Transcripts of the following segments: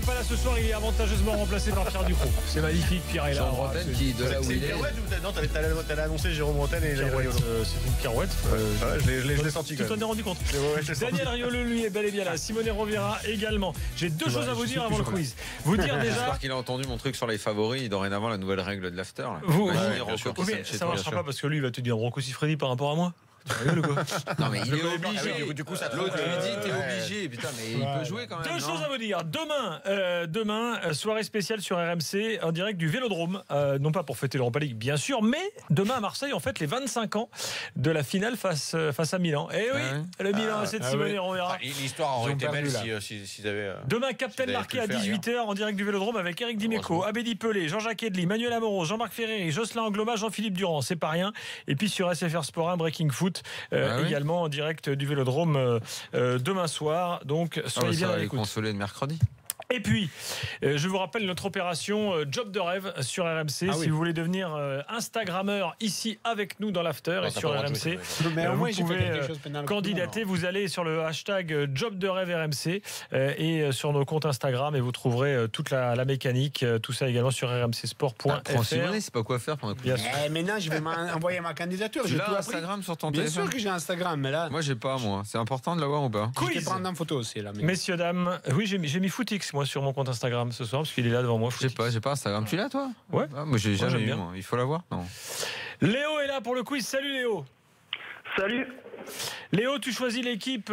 pas là ce soir, il est avantageusement remplacé par Pierre Ducrot. C'est magnifique, Pierre est là. Jean Bretagne qui, de là où il est. Non, t'allais annoncer Jérôme Bretagne et Daniel Riolo. C'est une pirouette. Je l'ai senti. Tu t'en es rendu compte. Daniel Riolo, lui, est bel et bien là. Simone Rovera également. J'ai deux choses à vous dire avant le quiz. Vous dire déjà. J'espère qu'il a entendu mon truc sur les favoris. Dorénavant, la nouvelle règle de l'after. Vous, ça marchera pas parce que lui, il va te dire Rocco Siffredi par rapport à moi. Non mais il est obligé. Du coup, ça l'autre lui dit t'es obligé. Putain mais il peut jouer quand même. Deux choses à vous dire. Demain, soirée spéciale sur RMC en direct du Vélodrome. Non pas pour fêter l'Europa League bien sûr, mais demain à Marseille en fait les 25 ans de la finale face à Milan. Et oui, le Milan c'est de Simone Rovera. L'histoire aurait été belle s'ils avaient. Demain Captain marqué à 18h en direct du Vélodrome avec Eric Dimeco, Abedi Pelé, Jean-Jacques Edli, Manuel Amoros, Jean-Marc Ferreri, Jocelyn Angloma, Jean-Philippe Durand. C'est pas rien. Et puis sur SFR Sport 1 Breaking Foot. Également en direct du Vélodrome demain soir. Donc soyez bien à l'écoute. Consolé de mercredi. Et puis, je vous rappelle notre opération Job de rêve sur RMC. Si vous voulez devenir Instagrammeur ici avec nous dans l'after et sur RMC, vous pouvez candidater. Vous allez sur le hashtag Job de rêve RMC et sur nos comptes Instagram et vous trouverez toute la mécanique. Tout ça également sur rmcsport.fr. C'est pas quoi faire pendant que maintenant, je vais envoyer ma candidature. Tu as Instagram sur ton téléphone? Bien sûr que j'ai Instagram, mais là. Moi, j'ai pas, moi. C'est important de l'avoir ou pas? Je vais prendre en photo aussi, là. Messieurs, dames, oui, j'ai mis Footix, moi, sur mon compte Instagram ce soir, parce qu'il est là devant moi. J'ai pas Instagram. Tu l'as, toi? Ouais. Moi, j'ai jamais eu. Il faut l'avoir. Non. Léo est là pour le quiz. Salut, Léo. Salut. Léo, tu choisis l'équipe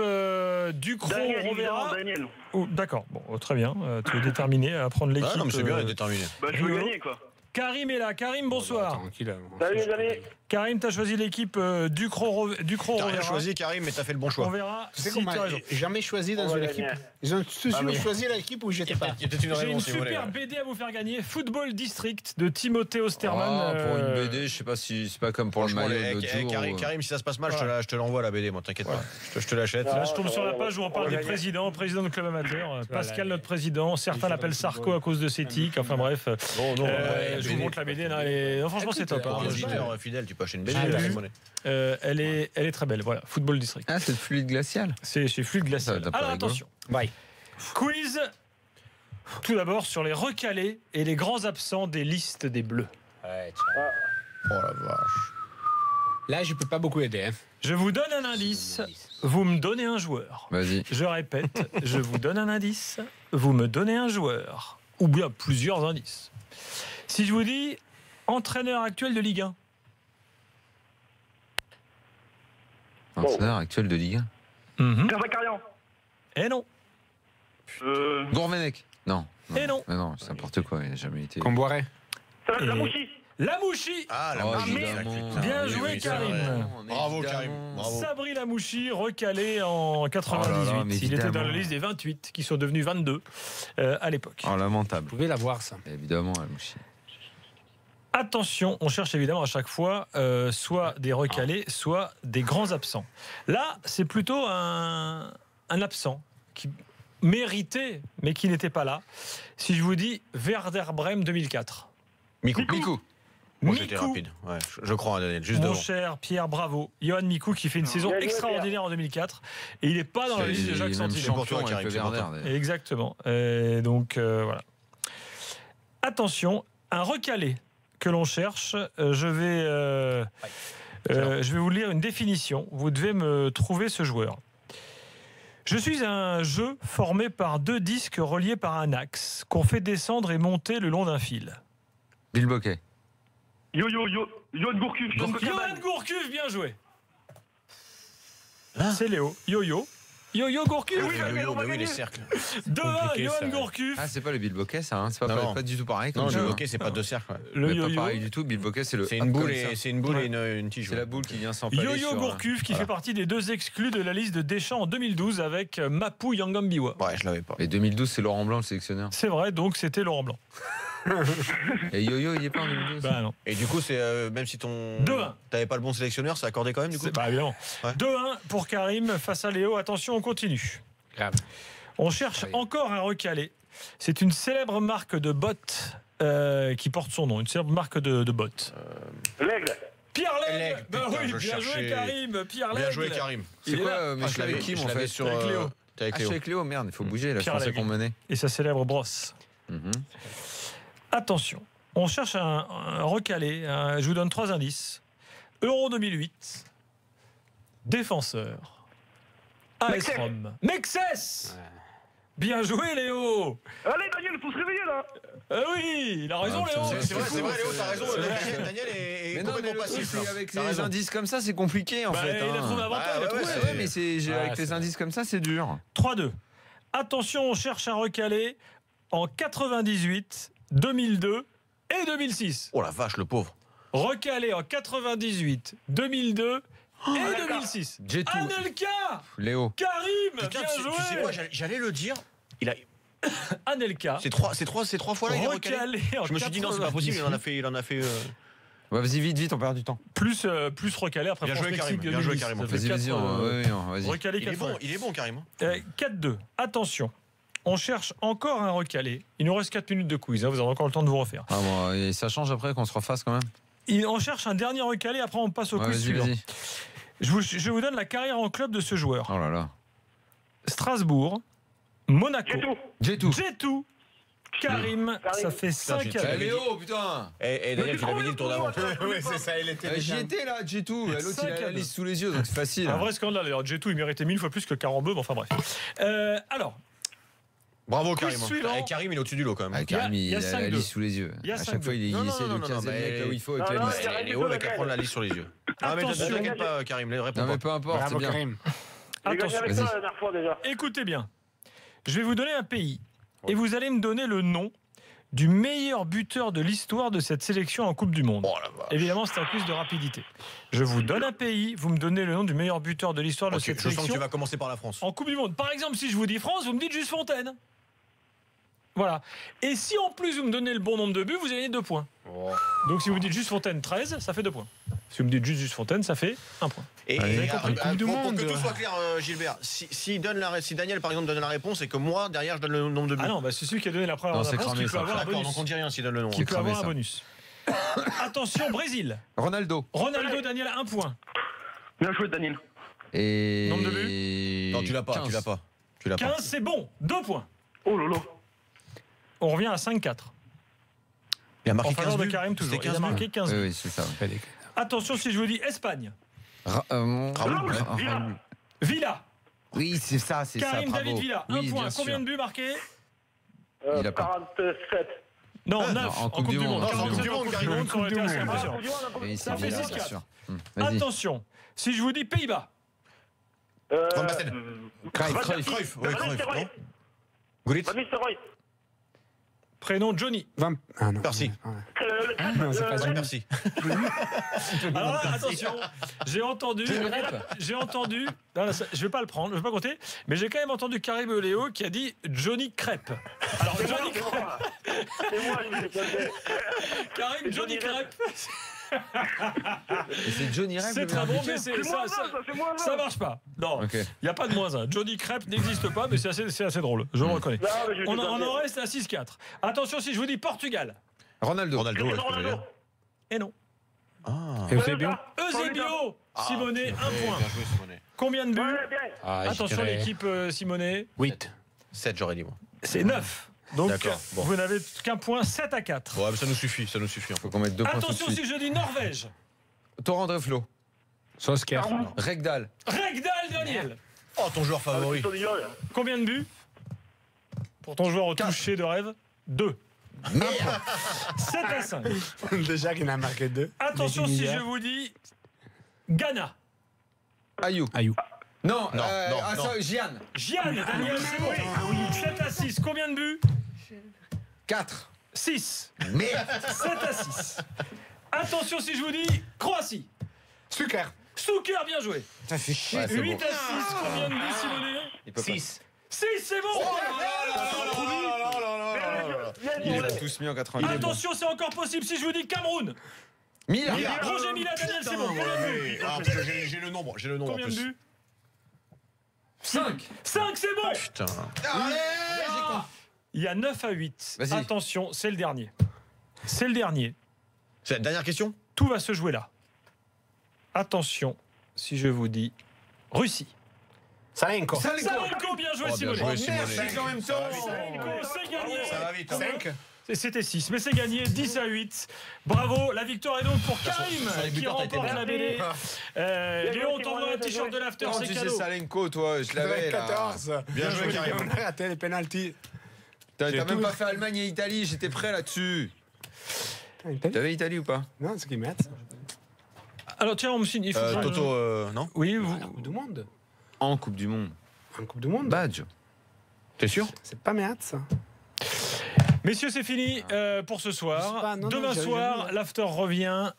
Ducrot, Rovera. Daniel. Oh, d'accord. Bon, très bien. Tu es déterminé à prendre l'équipe. Non, mais c'est bien, il est déterminé. Je veux gagner, quoi. Karim est là. Karim, bonsoir. Salut, les amis. Karim, tu as choisi l'équipe Ducrot, T'as rien choisi, Karim, mais t'as fait le bon choix. On verra. C'est comment jamais choisi dans une équipe. Ils ont toujours choisi l'équipe où j'étais pas. J'ai une super BD à vous faire gagner. Football District de Timothée Osterman. Pour une BD, je sais pas si c'est pas comme pour le maillot l'autre jour. Karim, si ça se passe mal, je te l'envoie la BD, moi, t'inquiète pas. Je te l'achète. Là, je tombe sur la page où on parle des présidents du club amateur. Pascal, notre président. Certains l'appellent Sarko à cause de ses tics. Enfin bref. Je vous montre la BD. Non, franchement, c'est top. Auditeur fidèle, tu peux acheter une BD. Elle est très belle. Voilà, Football District. Ah, c'est le fluide glacial. C'est fluide glacial. Alors attention. Quiz. Tout d'abord sur les recalés et les grands absents des listes des Bleus. Oh la vache. Là, je peux pas beaucoup aider. Je vous donne un indice. Vous me donnez un joueur. Vas-y. Je répète. Je vous donne un indice. Vous me donnez un joueur. Ou bien plusieurs indices. Si je vous dis entraîneur actuel de Ligue 1. Entraîneur actuel de Ligue 1. Zakarian. Eh non. Gourvenec. Non. Et non. Mais non, c'est n'importe quoi. Il n'a jamais été. Comboiré. Lamouchi. Lamouchi. Ah, Lamouchi. Bien joué, Karim. Bravo, Karim. Bravo. Sabri Lamouchi, recalé en 98. Il était dans la liste des 28, qui sont devenus 22 à l'époque. Oh, lamentable. Vous pouvez la voir, ça. Évidemment, Lamouchi. Attention, on cherche évidemment à chaque fois soit des recalés, soit des grands absents. Là, c'est plutôt un absent qui méritait, mais qui n'était pas là. Si je vous dis Werder Bremen 2004. Mikou. Moi, j'étais rapide. Ouais, je crois, Daniel. Juste devant. Mon cher Pierre, bravo. Johan Mikou qui fait une saison extraordinaire en 2004. Et il n'est pas dans la liste de Jacques Santini. C'est pour toi, Karim. Exactement. Donc, voilà. Attention, un recalé que l'on cherche. Je vais vous lire une définition. Vous devez me trouver ce joueur. Je suis un jeu formé par deux disques reliés par un axe qu'on fait descendre et monter le long d'un fil. Bill Bocquet. Yoann Gourcuff. Yoann Gourcuff, bien joué. C'est Léo. Yo-Yo Gourcuff. Oui, les cercles. 2-1, Yoann Gourcuff. Ah, c'est pas le Bill Bocquet, ça. C'est pas du tout pareil. Non, le Bocquet, c'est pas deux cercles. Le yo-yo. Pas pareil du tout. Bill Bocquet, c'est une boule et une tige. C'est la boule qui vient s'empaler. Yo-Yo Gourcuff qui fait partie des deux exclus de la liste de Deschamps en 2012 avec Mapou Yangambiwa. Ouais, je l'avais pas. Et 2012, c'est Laurent Blanc, le sélectionneur. C'est vrai, donc c'était Laurent Blanc. Et Yo-Yo, il est pas en 2012. Bah non. Et du coup, c'est même si t'avais pas le bon sélectionneur, c'est accordé quand même du coup. Bah évidemment. 2-1 pour Karim face à Léo. Attention, on continue. Grave. On cherche encore un recalé. C'est une célèbre marque de bottes qui porte son nom. Une célèbre marque de bottes. L'Aigle. Pierre Lègle. Bah oui, bien joué Karim. Pierre Lègle. Bien joué Karim. C'est quoi, mais je l'avais qui, en fait, sur T'es avec Je Léo. suis avec Léo, merde, il faut bouger, là, je Pierre pensais Allègre. qu'on menait. Et sa célèbre brosse. Attention, on cherche un recalé. Je vous donne 3 indices. Euro 2008, défenseur, AS Rome. Mexès. Bien joué, Léo. Allez, Daniel, faut se réveiller là. Oui, il a raison, Ah, Léo. putain, C'est vrai, Léo, t'as raison. Daniel Mais est non, mais complètement passif. là. avec T'as les raison. indices comme ça, c'est compliqué en Bah, fait. il a trouvé avant toi, il a trouvé. Ouais, mais avec les indices comme ça, c'est dur. 3-2. Attention, on cherche un recalé en 98, 2002 et 2006. Oh la vache, le pauvre. Recalé en 98, 2002 et 2006. Jetou. Anelka. Léo. Karim, Putain, bien tu sais joué. quoi, j'allais le dire. Il a. Anelka. Ces trois fois là, il est recalé. Recalé en Je me suis dit non, c'est pas possible. Il en a fait. Ouais, vas-y, vite, on perd du temps. Plus recalé après Bien joué, France-Mexique Karim, bien joué, 2010. Karim, Ça en fait fait. Vas-y, quatre, vas-y. recalé Il 4 est fois. bon, il est bon, Karim. 4-2. Attention. On cherche encore un recalé. Il nous reste 4 minutes de quiz. Vous avez encore le temps de vous refaire. Ah bon, et ça change après qu'on se refasse quand même. On cherche un dernier recalé. Après, on passe au Ouais, quiz vas-y, suivant. vas-y. Je vous donne la carrière en club de ce joueur. Oh là là. Strasbourg, Monaco, Jetou. Jetou, Karim. Ça fait 5 à 2. Léo, putain. Et Daniel, tu l'avais dit le tour d'avant. Oui, c'est ça, il était J'y étais là, Jetou. L'autre, il 5 a à la 2. liste sous les yeux, donc c'est facile. Un vrai scandale. D'ailleurs, Jetou, il méritait 1000 fois plus que Carambeu. Mais enfin bref. Alors, Bravo, Quiz Karim. suivant. Et Karim, il est au-dessus du lot quand même. Ah, Karim, Il y a il a la 5-2. liste sous les yeux. Il y a À chaque fois, il Non, essaie de non, caser le mais- mec là où il faut avec Non, la non, liste. il y a- Léo va qu'à prendre la liste sur les yeux. Ah, mais Attention. t'inquiète pas, Karim, réponds Non, mais pas. peu importe, c'est Bravo, bien. Karim. J'ai gagné attention. avec toi la dernière fois déjà. Écoutez bien. Je vais vous donner un pays. Et vous allez me donner le nom du meilleur buteur de l'histoire de cette sélection en Coupe du Monde. Oh la vache. Évidemment, c'est un quiz de rapidité. Je vous donne un pays, vous me donnez le nom du meilleur buteur de l'histoire de Ok, cette je sens que sélection tu vas commencer par la France. en Coupe du Monde. Par exemple, si je vous dis France, vous me dites juste Fontaine. Voilà. Et si en plus vous me donnez le bon nombre de buts, vous avez 2 points. Donc si vous dites juste Fontaine 13, ça fait 2 points. Si vous me dites juste Fontaine, ça fait 1 point. Et Allez, et, compris, pour que tout soit clair, Gilbert, si Daniel par exemple donne la réponse et que moi derrière je donne le nombre de buts. Ah non, bah c'est celui qui a donné la première Non, c'est réponse cramé, qui peut ça. avoir un D'accord, bonus. donc on dit rien s'il donne le nom. Qui peut cramé, avoir un ça. bonus. Attention, Brésil. Ronaldo. Ronaldo, Daniel, 1 point. Bien joué, Daniel. Et. Nombre de Non, tu l'as pas, 15. tu l'as pas. Tu l'as 15, pas. c'est bon. 2 points. Oh lolo. On revient à 5-4. Il a En marqué faveur 15 de buts. Karim toujours. C'était Il a 15 buts. marqué 15 Oui, buts. oui, c'est ça. Attention, si je vous dis Espagne. Raoul, Villa. Villa. Oui, c'est ça, c'est ça. Karim Bravo. David Villa. 1 Oui, point. bien Combien sûr. de buts marqués? Il a pas. 47. Non, Ah, 9. en Coupe du Monde. Non, en 47 Coupe du Monde, en Coupe du Karim. Monde, ça aurait été assez impressionnant. Oui, Ça c'est fait Villa, 6-4. bien sûr. Vas-y. Attention, si je vous dis Pays-Bas. Van Basten. Cruyff. Cruyff, ouais, Cruyff, non Gullit. Van Nistelrooy. Prénom Johnny. Ah non. Merci. Non, c'est pas Ouais, Johnny. merci. Alors là, attention, j'ai entendu. Non, là, je vais pas le prendre, je vais pas compter, mais j'ai quand même entendu Karim Léo qui a dit Johnny Crêpe. Alors Johnny Crêpe, C'est moi, je l'ai Karim Johnny Crêpe, Et c'est Johnny Rêve. c'est très bon, mais C'est moins c'est moins ça marche pas. Non, Ok. il n'y a pas de moins 1. Johnny Crêpe n'existe pas, mais c'est assez drôle, je le reconnais. Non, mais je On en reste à 6-4. Attention, si je vous dis Portugal. Ronaldo. Ronaldo, ouais, ce que je veux dire. Et non. Ah. Eusebio. Eusebio, Simonet, 1 point. Bien joué, Simonet. Combien de buts? Ouais, bien. Attention, l'équipe Simonet. 8. 7, j'aurais dit moi. C'est 9. Donc, D'accord, bon. vous n'avez qu'un point, 7-4. Ouais, mais ça nous suffit. Faut qu'on mette 2 points tout de Attention, suite. si je dis Norvège. Torrent Dreflo. Sosker. Regdal. Regdal, Daniel. Oh, ton joueur favori. Ton idole. Combien de buts pour ton joueur au toucher de rêve? 2. 7-5. Déjà qu'il en a marqué 2. Attention, si je vous dis Ghana. Ayou. Ayou. Non, Non, non. ça, Gian. Gian, Daniel, c'est bon. 7-6. Combien de buts? 4. 6. Merde. 7-6. Attention, si je vous dis Croatie. Suker. Souker, bien joué. Ça fait chier. Ouais, c'est 8-6. bon. Combien de buts, Simonet? Il peut pas. 6. 6, c'est bon. Il les a tous mis en 90. Attention, c'est encore possible si je vous dis Cameroun. Mila. Roger Mila, Daniel, c'est bon. Combien de buts? Ah, parce que j'ai le nombre en Combien de plus. buts? 5. 5, c'est bon. Putain. Il y a 9-8. Vas-y. Attention, c'est le dernier. C'est le dernier. C'est la dernière question. Tout va se jouer là. Attention, si je vous dis Russie. Salenko, bien joué, Simone. Merci en même temps. Salenko, c'est gagné. Ça va vite. 5. C'était 6, mais c'est gagné, 10-8. Bravo, la victoire est donc pour Karim qui remporte la BD. Léo, on t'envoie un t-shirt de l'after, c'est Tu sais cadeau. Salenko, toi, je l'avais. 14. Bien joué, Karim. On a raté les pénaltys. T'as même pas fait Allemagne et Italie, j'étais prêt là-dessus. T'avais Italie ou pas? Non, c'est qu'ils mettent. Alors tiens, on me signe. Il faut que je- Toto, non? Oui, En vous. Coupe du Monde. En Coupe du Monde. En Coupe du Monde. Badge. T'es sûr? C'est pas mes hâtes, ça. Messieurs, c'est fini pour ce Je sais soir. pas, non, Demain j'ai soir, vu. l'after revient.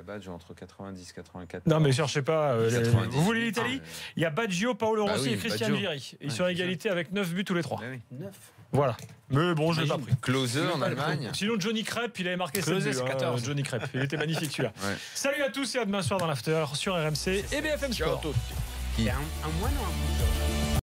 Badge entre 90 et 84. Non, mais cherchez pas. 90. Vous voulez l'Italie? Il y a Baggio, Paolo Bah Rossi oui, et Christian Baggio. Vieri. Ils Ouais, sont à c'est égalité avec 9 buts tous les 3. Ah oui. 9. Voilà. Mais bon, je l'ai pas pris. Klose en Allemagne. Sinon, Johnny Crêpe, il avait marqué 7 Klose, buts. c'est 14. Johnny Crêpe. Il était magnifique celui-là. Ouais. Salut à tous et à demain soir dans l'after sur RMC et BFM Sport. Ciao. Il y a un mois, non?